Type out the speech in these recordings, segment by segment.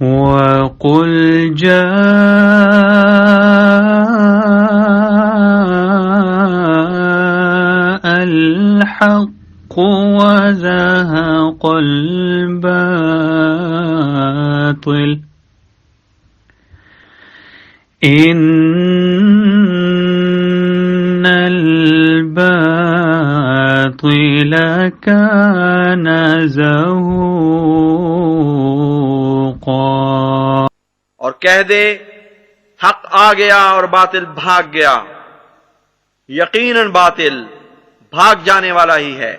وَقُلْ جَاءَ الْحَقُّ وَزَهَقَ الْبَاطِلُ إِنَّ الْبَاطِلَ كَانَ زَهُوقًا۔ اور کہہ دے حق آ گیا اور باطل بھاگ گیا، یقیناً باطل بھاگ جانے والا ہی ہے۔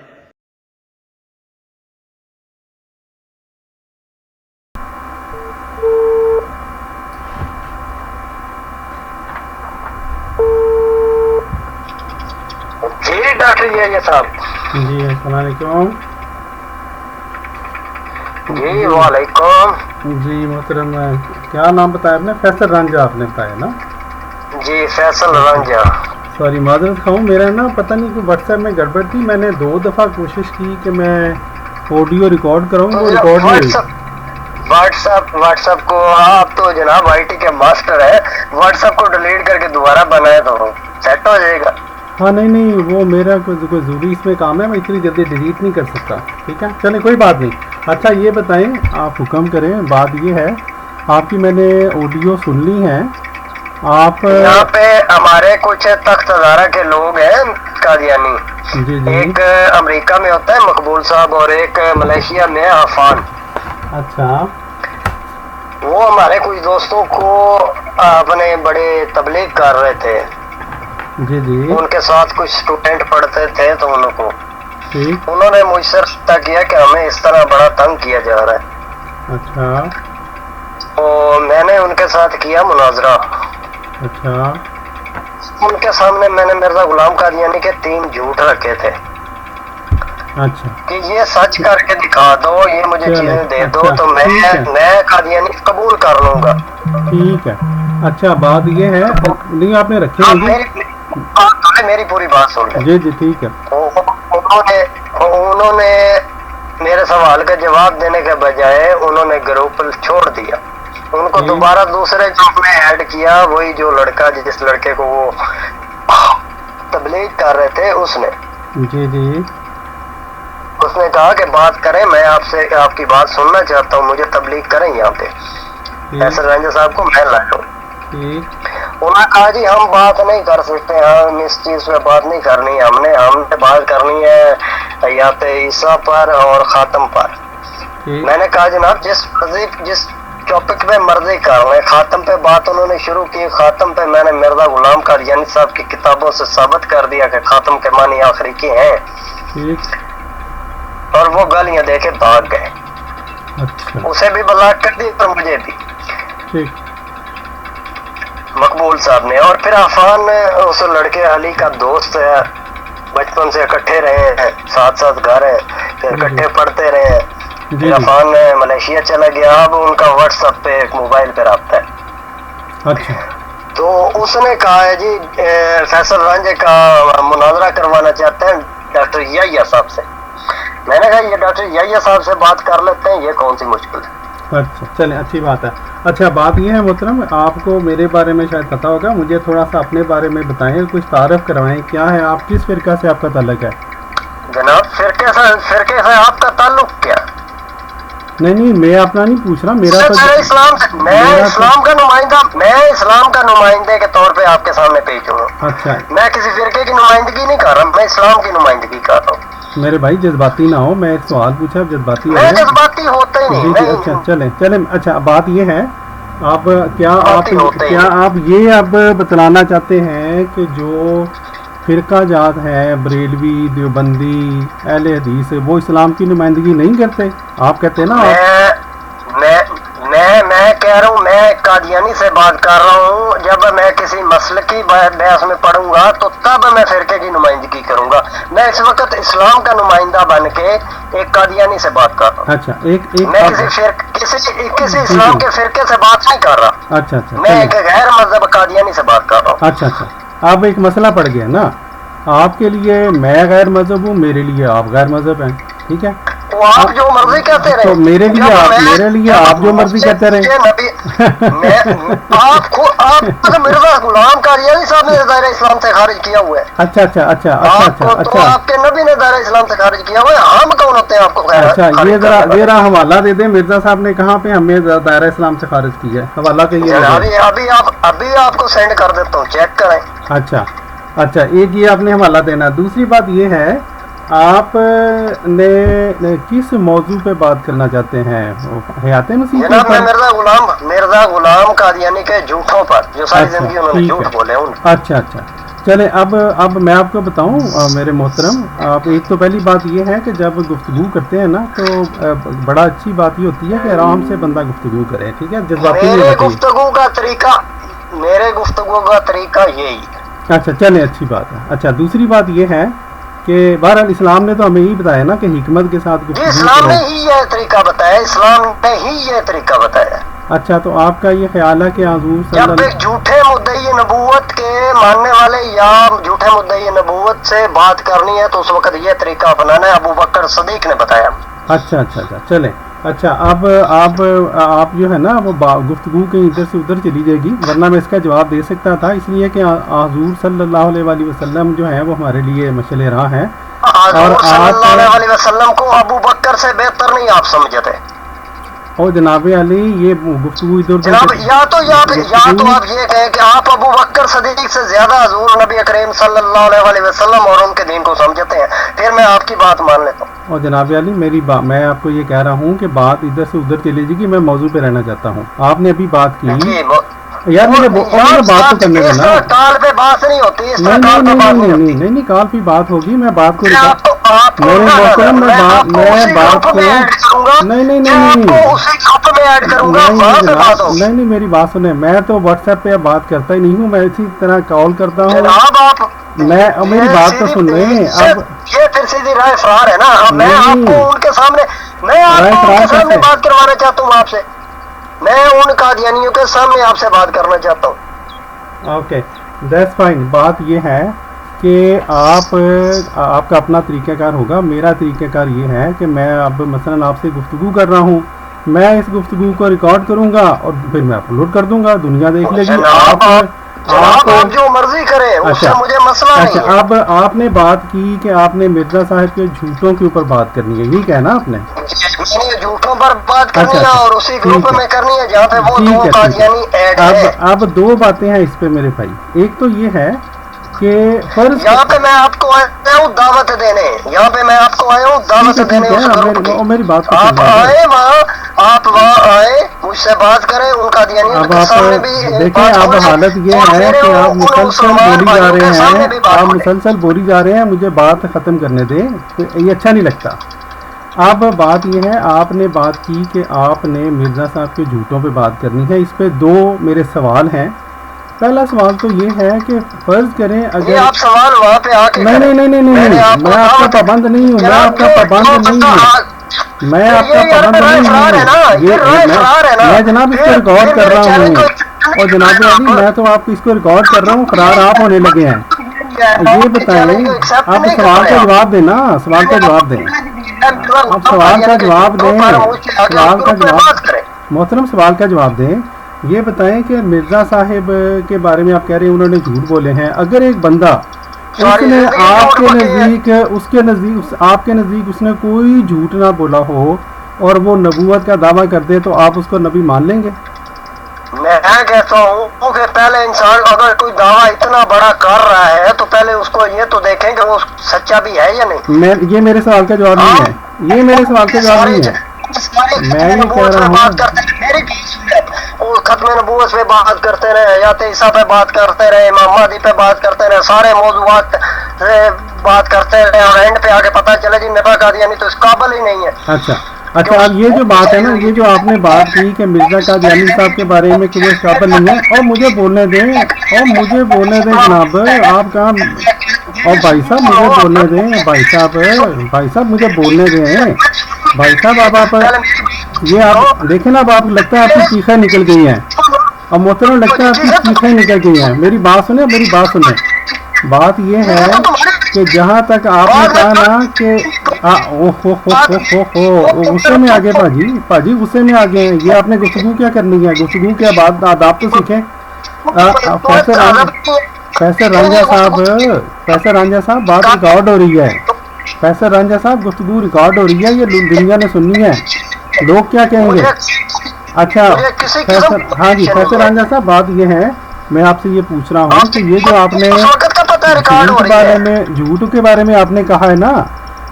جی ڈاکٹر یہ صاحب جی السلام علیکم۔ جی وعلیکم۔ جی محترم، کیا نام بتایا آپ نے؟ فیصل رانجھا آپ نے بتایا نا؟ جی فیصل رانجھا۔ سوری معذرت خواہوں، میرا نا پتہ نہیں کہ واٹس ایپ میں گڑبڑ تھی، میں نے 2 دفعہ کوشش کی کہ میں آڈیو ریکارڈ کراؤں، وہ ریکارڈ نہیں ہوئی۔ واٹس ایپ کو آپ تو جناب آئی ٹی کے ماسٹر ہے، واٹس ایپ کو ڈیلیٹ کر کے دوبارہ بنائے تو سیٹ ہو جائے گا۔ ہاں نہیں وہ میرا کوئی ضروری اس میں کام ہے، میں اتنی جلدی ڈیلیٹ نہیں کر سکتا۔ ٹھیک ہے چلیں کوئی بات نہیں۔ اچھا یہ بتائیں، آپ حکم کریں، بات یہ ہے آپ کی میں نے آڈیو سن لی ہیں۔ آپ یہاں پہ ہمارے کچھ تخت ہزارہ کے لوگ ہیں قادیانی، جی ایک امریکہ میں ہوتا ہے مقبول صاحب اور ایک ملیشیا میں ہے عفان۔ اچھا وہ ہمارے کچھ دوستوں کو اپنے بڑے تبلیغ کر رہے تھے، جی ان کے ساتھ کچھ اسٹوڈنٹ پڑھتے تھے تو ان کو ٹھیک۔ انہوں نے مجھ سے رابطہ کیا کہ ہمیں اس طرح بڑا تنگ کیا جا رہا ہے۔ اچھا تو میں نے ان کے ساتھ کیا مناظرہ۔ اچھا ان کے سامنے میں نے مرزا غلام قادیانی کے 3 جھوٹ رکھے تھے اچھا کہ یہ سچ کر کے دکھا دو، یہ مجھے چیزیں دے دو تو میں قادیانی قبول کر لوں گا۔ ٹھیک ہے۔ اچھا بات یہ ہے، نہیں آپ نے رکھے ہیں؟ میری پوری بات سن لیں۔ جی ٹھیک ہے۔ انہوں نے میرے سوال کا جواب دینے کے بجائے انہوں نے گروپ چھوڑ دیا، ان کو دوبارہ دوسرے گروپ میں ایڈ کیا، وہی جو لڑکا جس لڑکے کو وہ تبلیغ کر رہے تھے اس نے۔ جی اس نے کہا کہ بات کریں، میں آپ کی بات سننا چاہتا ہوں، مجھے تبلیغ کریں یہاں پہ فیصل رانجھا صاحب کو میں لایا ہوں۔ انہوں نے کہا جی ہم بات نہیں کر سکتے، ہم اس چیز پہ بات نہیں کرنی، ہم نے بات کرنی ہے حیات عیسیٰ پر اور خاتم پر۔ میں نے کہا جناب جس ٹاپک پہ مرضی کر لیں، خاتم پہ بات انہوں نے شروع کی، خاتم پہ میں نے مرزا غلام قادیانی صاحب کی کتابوں سے ثابت کر دیا کہ خاتم کے معنی آخری کے ہیں، اور وہ گالیاں دے کے بھاگ گئے۔ اسے بھی بلاک کر دی اور مجھے بھی، مقبول صاحب نے۔ اور پھر عفان اس لڑکے علی کا دوست ہے، بچپن سے اکٹھے رہے ہیں، ساتھ گھر ہے، پھر اکٹھے پڑھتے رہے ہیں۔ پھر عفان ملیشیا چلا گیا، اب ان کا واٹس ایپ پہ ایک موبائل پہ رابطہ ہے۔ تو اس نے کہا ہے جی فیصل رانجھے کا مناظرہ کروانا چاہتے ہیں ڈاکٹر یحییٰ صاحب سے۔ میں نے کہا یہ ڈاکٹر یحییٰ صاحب سے بات کر لیتے ہیں، یہ کون سی مشکل ہے۔ اچھا چلیں اچھی بات ہے۔ اچھا بات یہ ہے محترم، آپ کو میرے بارے میں شاید پتہ ہوگا، مجھے تھوڑا سا اپنے بارے میں بتائیں، کچھ تعارف کروائیں، کیا ہے آپ کس فرقہ سے آپ کا تعلق ہے؟ جناب فرقے سے آپ کا تعلق کیا؟ نہیں میں اپنا نہیں پوچھ رہا، میرا اسلام کا نمائندے کے طور پہ آپ کے سامنے پیش ہوں۔ اچھا میں کسی فرقے کی نمائندگی نہیں کر رہا، میں اسلام کی نمائندگی کر رہا ہوں۔ میرے بھائی جذباتی نہ ہو، میں ایک سوال پوچھا، جذباتی میں جذباتی ہوتا ہی نہیں۔ جی اچھا چلیں اچھا بات یہ ہے، آپ کیا آپ یہ اب بتلانا چاہتے ہیں کہ جو فرقہ جات ہے بریلوی دیوبندی اہل حدیث وہ اسلام کی نمائندگی نہیں کرتے؟ آپ کہتے ہیں نا میں کہہ رہا ہوں، میں قادیانی سے بات کر رہا ہوں، جب میں کسی مسلکی بحث میں پڑھوں گا تو تب میں فرقے کی نمائندگی کروں گا۔ میں اس وقت اسلام کا نمائندہ بن کے ایک قادیانی سے بات کر رہا ہوں۔ اچھا میں کسی اسلام کے فرقے سے بات نہیں کر رہا، اچھا میں ایک غیر مذہب قادیانی سے بات کر رہا ہوں۔ اچھا اب ایک مسئلہ پڑ گیا نا، آپ کے لیے میں غیر مذہب ہوں، میرے لیے آپ غیر مذہب ہیں، ٹھیک ہے؟ वो आप जो मर्जी कहते रहे। तो मेरे लिए आप जो मर्जी कहते रहे। आपको मिर्जा गुलाम कादियानी साहब ने दायरा इस्लाम से खारिज किया हुआ है। अच्छा। तो आपके नबी ने दायरा इस्लाम से खारिज किया हुआ है, हम कौन होते हैं आपको? अच्छा, ये जरा हवाला दे दे, मिर्जा साहब ने कहाँ पे हमें दायरा इस्लाम से खारिज किया है, हवाला कहिए। अभी आपको सेंड कर देता हूँ, चेक करें। अच्छा, एक ये आपने हवाला देना। दूसरी बात ये है, आप ने किस मौजू पे बात करना चाहते हैं? हयात मसीह पर? मिर्जा गुलाम कादियानी के झूठों पर, जो सारी जिंदगी उन्होंने झूठ बोले। अच्छा, चले अब मैं आपको बताऊं मेरे मोहतरम, आप एक तो पहली बात ये है कि जब गुफ्तगू करते हैं ना तो बड़ा अच्छी बात ये होती है कि आराम से बंदा गुफ्तगू करे, ठीक है? मेरे गुफ्तगू का तरीका यही। अच्छा, चले, अच्छी बात है। अच्छा, दूसरी बात ये है कि बहरहाल इस्लाम ने तो हमें यही बताया ना कि हिकमत के साथ इस्लाम ने ही ये तरीका बताया। अच्छा, तो आपका ये ख्याल है कि जब झूठे मुद्दई नबूवत के मानने वाले या झूठे मुद्दई नबूवत से बात करनी है तो उस वक्त ये तरीका अपनाना है, अबू बकर सदीक ने बताया। अच्छा, चले। अच्छा, अब आप जो है ना वो गुफ्तगू कहीं इधर से उधर चली जाएगी, वरना मैं इसका जवाब दे सकता था, इसलिए कि हुज़ूर सल्लल्लाहु अलैहि वसल्लम जो है वो हमारे लिए मशअल राह हैं, और सल्लल्लाहु अलैहि वसल्लम को अबू बकर से बेहतर नहीं आप समझते। और जनाब अली, ये गुफ्तगू इधर जनाब या तो आप ये कहें कि आप अबू बकर सदीक से ज्यादा हुज़ूर नबी करीम सल्लल्लाहु अलैहि वसल्लम और उनके दीन को समझते हैं, फिर मैं आपकी बात मान लेता हूँ। और जनाब अली, मैं आपको ये कह रहा हूँ कि बात इधर से उधर चली जाएगी, मैं मौजू पे रहना चाहता हूँ। आपने अभी बात की यार, मुझे बात तो करने देना। काल पे बात नहीं होती, नहीं, काल पे बात होगी, मैं बात को मेरे मोहतरम मैं बात को नहीं, मेरी बात सुने, मैं तो व्हाट्सएप पे बात करता ही नहीं हूँ, मैं इसी तरह कॉल करता हूँ। मैं मेरी बात तो सुन रहे हैं। अब ये फिर सीधी राय फरार है ना, मैं आपको उनके सामने बात करवाना चाहता हूँ आपसे, मैं उन कादियानियों के सामने आपसे बात करना चाहता हूँ। Okay, that's fine. बात ये है कि आपका अपना तरीक़ाकार होगा, मेरा तरीक़ाकार ये है कि मैं अब मसलन आपसे गुफ्तगू कर रहा हूँ, मैं इस गुफ्तगू को रिकॉर्ड करूँगा और फिर मैं अपलोड कर दूँगा, दुनिया देख लेगी। आप जो मर्जी करें, उससे मुझे मसला नहीं है। अब आपने बात की कि आपने मिर्जा साहब के झूठों के ऊपर बात करनी है, ये कहना आपने? झूठों पर बात करनी है और उसी ग्रुप में करनी है जहाँ पे वो दो कादियानी ऐड है। अब दो बातें हैं इस पे मेरे भाई। एक तो ये है कि यहाँ पे मैं आपको आया हूँ दावत देने, मेरी बात आप आए वहाँ, आप वहाँ आए, मुझसे बात करें, उनका के सामने भी। देखिए, अब हालत ये है कि आप मुसलसल बोली जा रहे हैं, मुझे बात खत्म करने दें, तो ये अच्छा नहीं लगता। अब बात ये है, आपने बात की कि आपने मिर्जा साहब के झूठों पे बात करनी है। इस पे दो मेरे सवाल हैं। पहला सवाल तो ये है कि फर्ज करें अगर आप सवाल वहाँ पे आके नहीं, मैं आपका पाबंद नहीं हूँ, मैं आपका पाबंद नहीं हूँ, मैं जनाब इसको रिकॉर्ड कर रहा हूँ, और जनाब अली मैं तो आप इसको रिकॉर्ड कर रहा हूँ, फरार आप होने लगे हैं। ये बताएं, आप सवाल का जवाब दें ना, सवाल का जवाब दें, आप सवाल का जवाब दें, मोहतरम सवाल का जवाब दें। ये बताएं कि मिर्जा साहिब के बारे में आप कह रहे हैं उन्होंने झूठ बोले हैं। अगर एक बंदा उसने आपके नज़दीक उसने कोई झूठ ना बोला हो और वो नबूवत का दावा कर दे, तो आप उसको नबी मान लेंगे? मैं कहता हूँ कि पहले इंसान अगर कोई दावा इतना बड़ा कर रहा है तो पहले उसको ये तो देखें कि वो सच्चा भी है या नहीं। ये मेरे सवाल का जवाब नहीं है, ये मेरे सवाल का जवाब नहीं है। मैं ये कह रहा हूँ खत्म नबूवत पे बात करते रहे, हयात ईसा पे बात करते रहे, इमाम महदी पे बात करते रहे, सारे मौजूआत से बात करते रहे, और एंड पे आके पता चले जी मिर्जा कादियानी तो इस काबिल ही नहीं है। अच्छा, अब ये जो बात है ना, ये जो आपने बात की कि मिर्जा कादियानी साहब के बारे में कि वो काबिल नहीं है, और मुझे बोलने दें जनाब, आप कहाँ, और भाई साहब मुझे बोलने दें, भाई साहब मुझे बोलने दें, भाई साहब आप ये आप देखें ना, अब आप लगता है आपकी चीखें निकल गई हैं, अब मोहतरम लगता है आपकी चीखें निकल गई हैं। मेरी बात सुने, बात ये है کہ جہاں تک آپ نے کہا نا کہ غصے میں آگے پاجی غصے میں آگے ہیں. یہ آپ نے گفتگو کیا کرنی ہے؟ گفتگو کے بعد آداب تو سیکھیں. فیصل رانجھا صاحب بات ریکارڈ ہو رہی ہے. فیصل رانجھا صاحب گفتگو ریکارڈ ہو رہی ہے, یہ دنیا نے سننی ہے, لوگ کیا کہیں گے. اچھا ہاں جی فیصل رانجھا صاحب بات یہ ہے, میں آپ سے یہ پوچھ رہا ہوں کہ یہ جو آپ نے جھوٹ کے بارے میں آپ نے کہا ہے نا,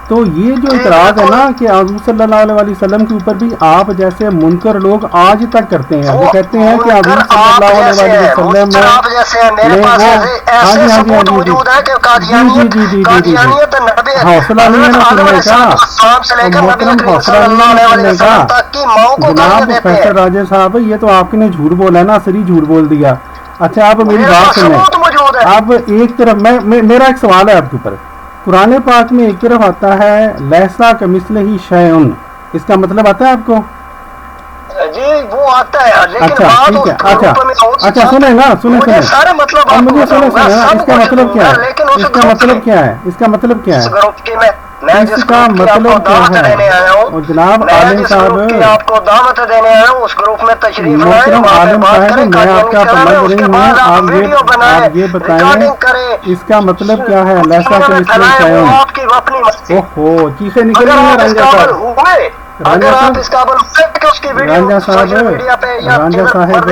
تو یہ جو اعتراض ہے نا کہ حضور صلی اللہ علیہ وسلم کے اوپر بھی آپ جیسے منکر لوگ آج تک کرتے ہیں. وہ کہتے ہیں کہ حضور صلی اللہ علیہ وسلم حوصلہ نہیں ہے نا سننے کا, محترم حوصلہ نہیں ہے سننے کا. جناب فیصل راجہ صاحب یہ تو آپ نے جھوٹ بولا ہے نا, اصلی جھوٹ بول دیا. اچھا آپ میری بات سنیں. اب ایک طرف میرا ایک سوال ہے آپ کے اوپر. قرآن پاک میں ایک طرف آتا ہے لیسا کمثلہ شیء, اس کا مطلب آتا ہے آپ کو؟ جی وہ آتا ہے. اچھا ٹھیک ہے. اچھا سنیں نا سنیں مجھے سنیں اس کا مطلب کیا ہے؟ اس کا مطلب کیا ہے؟ اس کا مطلب کیا ہے؟ اس کا مطلب کیا ہے؟ اور جناب عالم صاحب, آپ کو دعوت دینے آیا ہوں اس گروپ میں تشریف لائیں. محترم عالم صاحب میں آپ کا سمجھ رہی ہوں, آپ یہ بتائیں اس کا مطلب کیا ہے لیسا کمثلہ شیء؟ اوہو چیخیں نکل رہی ہیں رانجھا صاحب.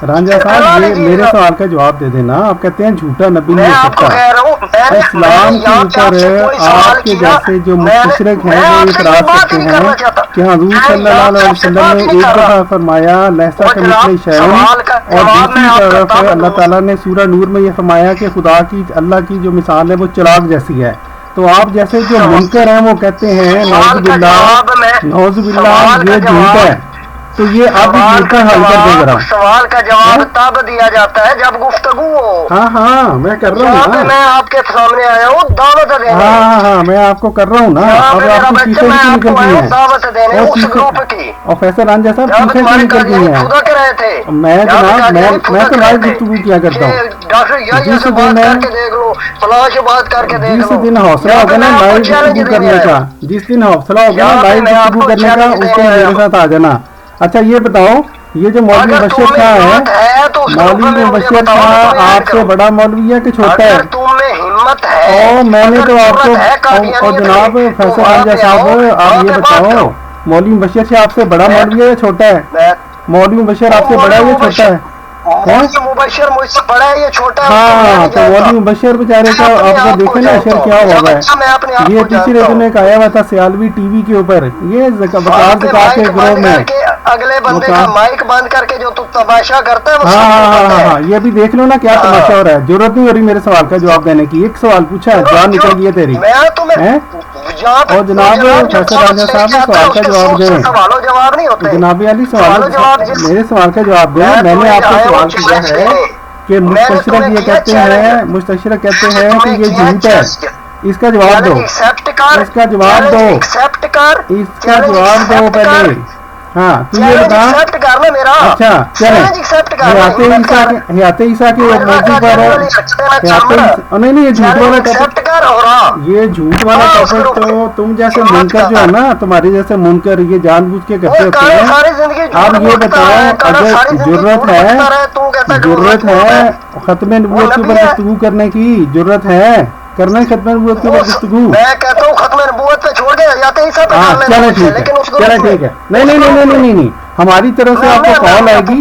رانجھا صاحب یہ میرے سوال کا جواب دے دینا. آپ کہتے ہیں جھوٹا نبی نہیں ہو سکتا. اسلام کے اوپر آپ کے جیسے جو مستشرق ہیں وہ اعتراض کرتے ہیں کہ حضور صلی اللہ علیہ وسلم نے ایک دفعہ فرمایا لیسا کمثلہ شیء, اور دوسری طرف اللہ تعالیٰ نے سورہ نور میں یہ فرمایا کہ خدا کی اللہ کی جو مثال ہے وہ چراغ جیسی ہے. تو آپ جیسے جو منکر ہیں وہ کہتے ہیں نعوذ باللہ یہ جھوٹ ہے. تو یہ آپ جھوٹ کا حل کر دیں ذرا. سوال کا جواب تب دیا جاتا ہے جب گفتگو ہو. ہاں میں کر رہا ہوں نا, میں آپ کے سامنے آیا ہوں دعوت دینے. ہاں میں آپ کو کر رہا ہوں نا. اب آپ کی چیخیں بھی نکل گئی ہیں. اور فیصل رانجھا صاحب چیخیں بھی نکل گئی ہیں. میں جناب میں تو لائیو گفتگو کیا کرتا ہوں. جس دن حوصلہ ہوگا نا لائیو گفتگو کرنے کا, جس دن حوصلہ ہوگا نا لائیو گفتگو کرنے کا, اس دن میرے ساتھ آ جانا. اچھا یہ بتاؤ, یہ جو مولوی مبشر شاہ ہے, مولوی مبشر شاہ آپ سے بڑا مولوی ہے کہ چھوٹا ہے؟ اور میں نے تو آپ کو, اور جناب فیصل رانجھا صاحب آپ یہ بتاؤ مولوی مبشر شاہ آپ سے بڑا مولوی ہے یا چھوٹا ہے؟ مولوی مبشر آپ سے بڑا ہے یا چھوٹا ہے؟ مبشر مجھ سے بڑا ہے یہ چھوٹا ہے. ہاں تو مولوی مبشر بیچارے کا آپ کو دیکھیں نا اشر کیا ہوا ہے. یہ تیسرے دن ایک آیا ہوا تھا سیالوی ٹی وی کے اوپر, یہ وقار زکات کے گروہ میں اگلے بندے کا مائک بند کر کے جو تماشا کرتا ہے. ہاں یہ بھی دیکھ لو نا کیا تماشا ہو رہا ہے. ضرورت نہیں ہو رہی میرے سوال کا جواب دینے کی. ایک سوال پوچھا ہے, جان نکل گئی ہے تیری. اور جناب فیصل رانجھا صاحب سوال کا جواب دیں. جناب علی سوال میرے سوال کا جواب دیں. میں نے آپ سے سوال کیا ہے کہ مستشرق یہ کہتے ہیں, مستشرق کہتے ہیں کہ یہ جھوٹ ہے. اس کا جواب دو, اس کا جواب دو, اس کا جواب دو پہلے. ہاں تو یہ بتا. اچھا چلیں حیات عیسیٰ کے موضوع پر نہیں یہ جھوٹ والا ٹاپک, یہ جھوٹ والا ٹاپک تو تم جیسے منکر جو ہے نا, تمہارے جیسے منکر یہ جان بوجھ کے کرتے ہوتے ہیں. آپ یہ بتاؤ اگر ضرورت ہے ختم نبوت کے اوپر گفتگو کرنے کی, ضرورت ہے کرنا ختم نبوت کے اوپر گفتگو. میں کہتا ہوں ختم نبوت پہ چھوڑ کے حیات عیسیٰ پہ کرنا. چلے ٹھیک ہے. نہیں ہماری طرف سے آپ کو کال آئے گی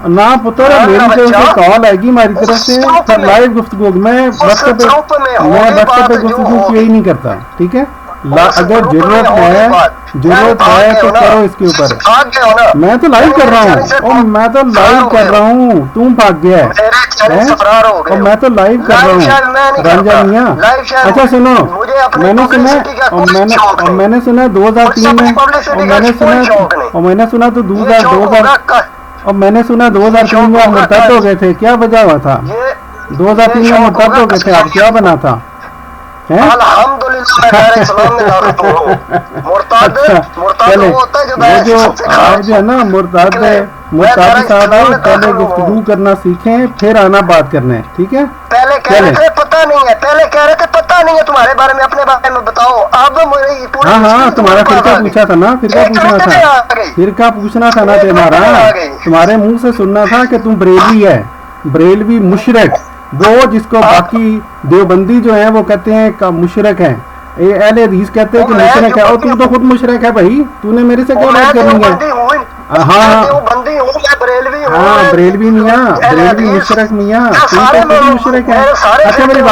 نہ پتر, میری طرف سے کال آئے گی ہماری طرف سے لائیو گفتگو. میں وقت پہ گفتگو کیا ہی نہیں کرتا. ٹھیک ہے, اگر ضرورت ہے تو کرو اس کے اوپر. میں تو لائیو کر رہا ہوں, تم بھاگ گیا ہے, اور میں تو لائیو کر رہا ہوں رانجھا میاں. اچھا سنو, میں نے سنا 2003 میں, اور میں نے سنا تو 2003 میں آپ مرتد ہو گئے تھے. کیا وجہ ہوا تھا 2003 میں مرتد ہو گئے تھے آپ؟ کیا بنا تھا؟ अल्हम्दुलिल्लाह इस्लाम में दाखिल हूं। मुर्ताद मुर्ताद वो होता है जो आप जो है ना मुर्ताद साहब पहले गुफ्तगू करना सीखें फिर आना बात करने, ठीक है? पहले कह रहे थे पता नहीं है, पहले कह रहे थे पता नहीं है तुम्हारे बारे में, अपने बारे में बताओ। अब हाँ तुम्हारा फिरका पूछा था ना, फिरका पूछना था ना तुम्हारा, तुम्हारे मुंह से सुनना था कि तुम बरेलवी है, बरेलवी मुशरक, वो जिसको बाकी देवबंदी जो है वो कहते हैं का मुशरक है, ये अहले हदीस कहते हैं कि मुशरक है, और तू तो खुद मुशरक है भाई, तूने मेरे से क्या बात करनी है? बरेलवी मियाँ, बरेलवी मुशरक मियाँ, तू तो खुद मुशरक है। अच्छा मेरी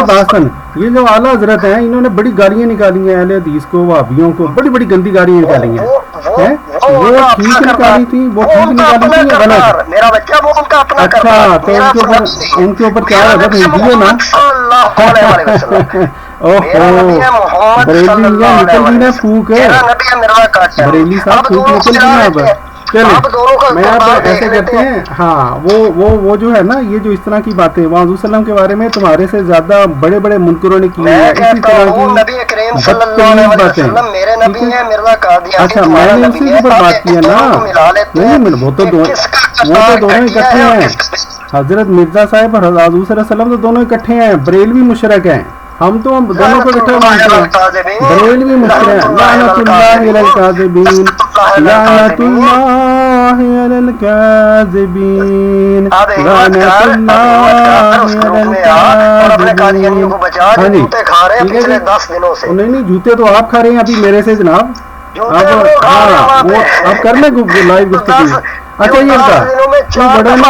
बात सुन, ये जो आला हजरत हैं इन्होंने बड़ी गालियाँ निकाली हैं अहले हदीस को, वहाबियों को बड़ी बड़ी गंदी गालियाँ निकाली हैं, वो ठीक निकाली थी, वो ठीक निकाली थी या गलत? मेरा बच्चा वो उनका अपना अच्छा तो उनके ऊपर क्या है भेज दिए ना। ओहो बरेली निकल गई ना फूक, बरेली साहब फूक निकल गई ना। अब चले मैं आप ऐसे करते हैं, हाँ वो जो है ना, ये जो इस तरह की बातें वहाँ वसल्लम के बारे में तुम्हारे से ज्यादा बड़े बड़े मुनकरों ने की है, इसी तरह की बदतमीज बातें। अच्छा मैंने उसी के ऊपर बात की है ना, नहीं वो तो दोनों इकट्ठे हैं, हजरत मिर्जा साहब और हजूर सल्लम तो दोनों इकट्ठे हैं, बरेलवी मुशरक हैं, हम तो दोनों को इकट्ठा मानते हैं, बरेलवी मुशरक, लानतुल्लाहि अलल काज़िबीन, लानतुल्लाहि अलल काज़िबीन, लानतुल्लाहि अलल काज़िबीन। नहीं जूते तो आप खा रहे हैं अभी मेरे से जनाब, अब कर ले लाइव गुफ्तगू। अच्छा ये बता बड़ा ना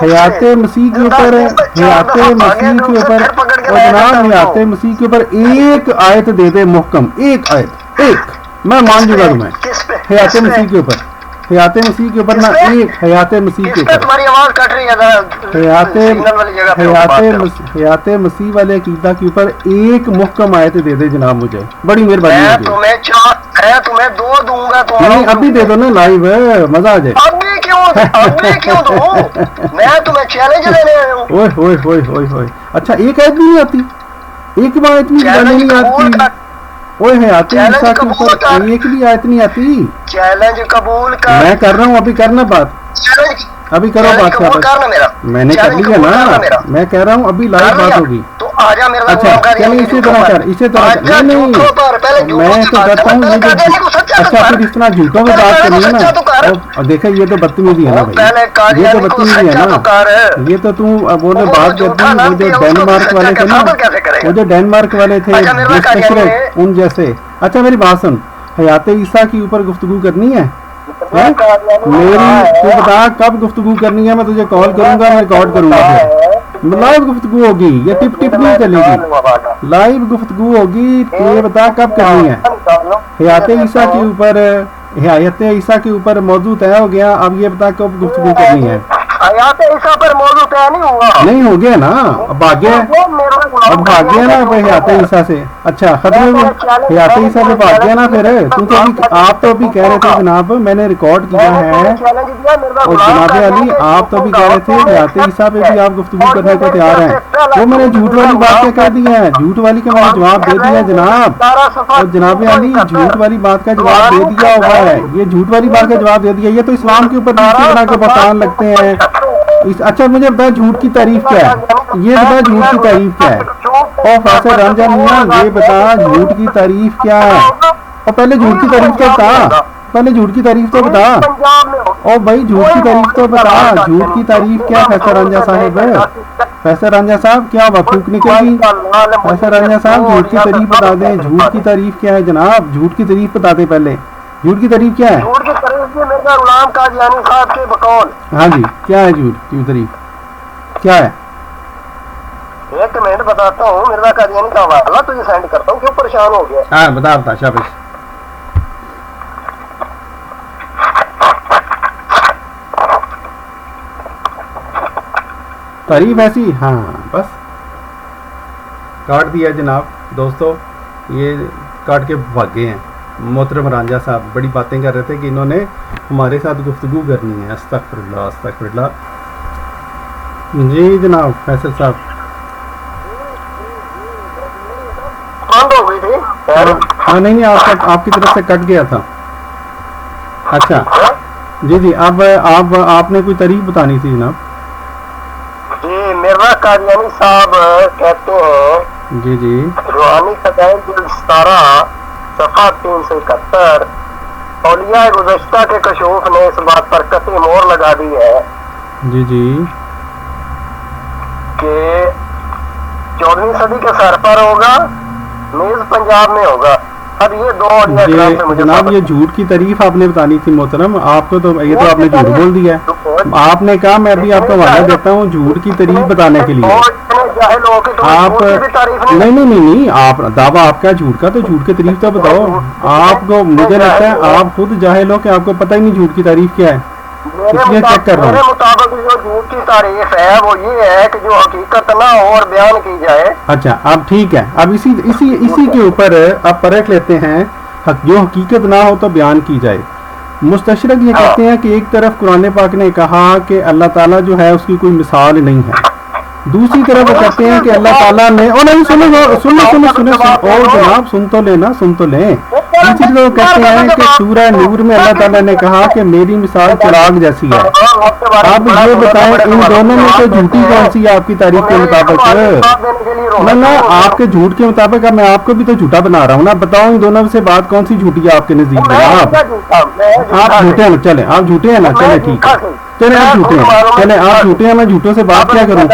हयात मसीह के ऊपर, हयात मसीह के ऊपर और जनाब हयात मसीह के ऊपर एक आयत दे दे मुहकम, एक आयत, एक मैं मान दूंगा तुम्हें हयात मसीह के ऊपर, हयात मसीह के ऊपर ना, एक हयात मसीह के ऊपर, हयात मसीह वाले अकीदा के ऊपर एक मुहकम आयत दे दे जनाब मुझे, बड़ी मेहरबानी होगी। तुम्हें दो दूंगा, नहीं अभी दे दो ना लाइव, मजा आ जाए। अभी क्यों दूं? मैं तुम्हें चैलेंज देने आया हूं। ओए अच्छा एक आयत भी नहीं आती, एक बार इतनी नहीं आती, ओए हयात ईसा के ऊपर एक भी आयत नहीं आती। चैलेंज कबूल कर, मैं कर रहा हूँ, अभी करना बात, अभी करो बात, मैंने कर लिया ना, मैं कह रहा हूँ अभी लाइव बात होगी तो आजा मेरे। अच्छा चलिए इसी तरह कर, नहीं मैं तो कहता हूँ ये जो, अच्छा फिर इस तरह झूठों की बात करनी है ना, देखा ये तो बदतमीजी है ना भाई, ये तो बदतमीजी है ना, ये तो तू बोले बात करती, वो जो डेनमार्क वाले थे ना, वो जो डेनमार्क वाले थे उन जैसे। अच्छा मेरी बात सुन, हयात ईसा के ऊपर गुफ्तगू करनी है मेरी, तू बता कब गुफ्तगू करनी है, मैं तुझे कॉल करूंगा, मैं रिकॉर्ड करूंगा, फिर लाइव गुफ्तगू होगी, ये टिप नहीं चलेगी, लाइव गुफ्तगू होगी, ये बता कब करनी है। हयात ईसा के ऊपर, हयात ईसा के ऊपर मौजू तय हो गया, अब ये बता कब गुफ्तगू करनी है। हयात ईसा पर मौजू तय नहीं हुआ, नहीं हो गया ना, अब भाग गया, अब भाग गया ना हयात ईसा से। अच्छा खत्म में हयात ईसा से भाग गया ना फिर, क्योंकि आप तो अभी कह रहे थे जनाब मैंने रिकॉर्ड किया है, और जनाब अली आप तो अभी कह रहे थे हयात ईसा पे भी आप गुफ्तगू करने को तैयार हैं, वो मैंने झूठ वाली बात क्या कह दी है, झूठ वाली का मैंने जवाब दे दिया जनाब, और जनाब अली झूठ वाली बात का जवाब दे दिया हुआ है, ये झूठ वाली बात का जवाब दे दिया, ये तो इस्लाम के ऊपर दूसरी तरह के बहतान लगते हैं। अच्छा मुझे बता झूठ की तारीफ क्या है, ये बता झूठ की तारीफ क्या है, और फैसल रंजा मियां ये बता झूठ की तारीफ क्या है, और पहले झूठ की तारीफ तो बता, पहले झूठ की तारीफ तो बता, और भाई झूठ की तारीफ तो बता, झूठ की तारीफ क्या फैसल रंजा साहब, फैसल रंजा साहब क्या वफूक निकलेगी, फैसल रंजा साहब झूठ की तारीफ बता दें, झूठ की तारीफ क्या है जनाब, झूठ की तारीफ बता दें पहले, झूठ की तारीफ क्या है। झूठ की तारीफ मिर्जा गुलाम कादियानी साहब के बकौल, हाँ जी क्या है झूठ की तारीफ क्या है। एक मिनट बताता हूँ, मिर्जा कादियानी का हवाला तुझे सेंड करता हूँ, क्यों परेशान हो गया। हाँ बता शाबाश। तारीफ ऐसी, हाँ बस काट दिया जनाब दोस्तों, ये काट के भागे हैं। मोहतरम रांझा साहब बड़ी बातें कर रहे थे कि इन्होंने हमारे साथ गुफ्तगू करनी है, अस्तगफिरुल्लाह अस्तगफिरुल्लाह। जी जनाब फैसल साहब हाँ नहीं आपकी तरफ से कट गया था। अच्छा जी जी, अब आपने कोई तारीख बतानी थी जनाब। जी मिर्जा कादियानी साहब कहते हैं जी जी रूहानी खजाइन जुल्द 17 सफा 371, औलिया गुज़श्ता के कशूफ ने इस बात पर कतई मोहर लगा दी है जी जी कि 14वीं सदी के सर पर होगा, नीज पंजाब में होगा। अब ये दो औलिया किराम से मुझे जनाब ये झूठ की तारीफ आपने बतानी थी मोहतरम, आपको तो ये तो आपने झूठ बोल दिया है। आपने कहा मैं अभी आपको वादा देता हूँ झूठ की तारीफ बताने के लिए। आप नहीं आप दावा आपका झूठ का, तो झूठ की तारीफ तो बताओ। आपको मुझे लगता है आप खुद जाहिल हो कि आपको पता ही नहीं झूठ की तारीफ क्या है, इसलिए चेक कर रहा हूँ। मेरे मुताबिक जो झूठ की तारीफ है वो ये है कि जो हकीकत ना हो और बयान की जाए। अच्छा अब ठीक है, अब इसी के ऊपर अब परख लेते हैं। जो हकीकत ना हो तो बयान की जाए। मुस्तशरक ये कहते हैं कि एक तरफ कुरान पाक ने कहा कि अल्लाह ताला जो है उसकी कोई मिसाल नहीं है, दूसरी तरफ वो कहते हैं कि अल्लाह ताला ने ओ नहीं सुनो और जनाब सुन तो लें। दूसरी तरफ कहते हैं कि सूरह नूर में अल्लाह ताला ने कहा कि मेरी मिसाल चिराग जैसी है। अब ये बताएं इन दोनों में से झूठी कौन सी है आपकी तारीफ के मुताबिक? ना आपके झूठ के मुताबिक अब मैं आपको भी तो झूठा बना रहा हूँ ना। बताओ इन दोनों में से बात कौन सी झूठी है आपके नजदीक में? आप झूठे हैं ना, चले आप झूठे हैं ना, चले ठीक है, चले आप झूठे हैं, चले आप झूठे हैं, मैं झूठों से बात क्या करूं?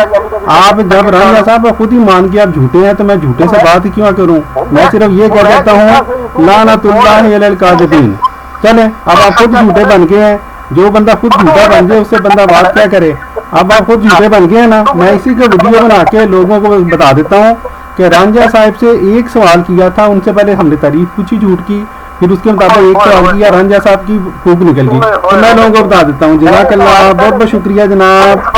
आप जब राजा साहब खुद ही मान के आप झूठे हैं तो मैं झूठे से बात क्यों करूं? मैं सिर्फ ये कह देता हूँ लानतुल्लाहि अलल काज़िबीन। चले अब आप खुद झूठे बन गए हैं, जो बंदा खुद झूठा बन जाए उससे बंदा बात क्या करे? अब आप खुद झूठे बन गए हैं ना। मैं इसी का वीडियो बना के लोगों को बता देता हूँ कि रांझा साहब से एक सवाल किया था, उनसे पहले हमने तारीफ पूछी झूठ की, फिर उसके मुताबिक एक सवाल किया, रांझा साहब की फूक निकल गई। तो मैं लोगों को बता देता हूँ। जज़ाकल्लाह, बहुत बहुत शुक्रिया जनाब।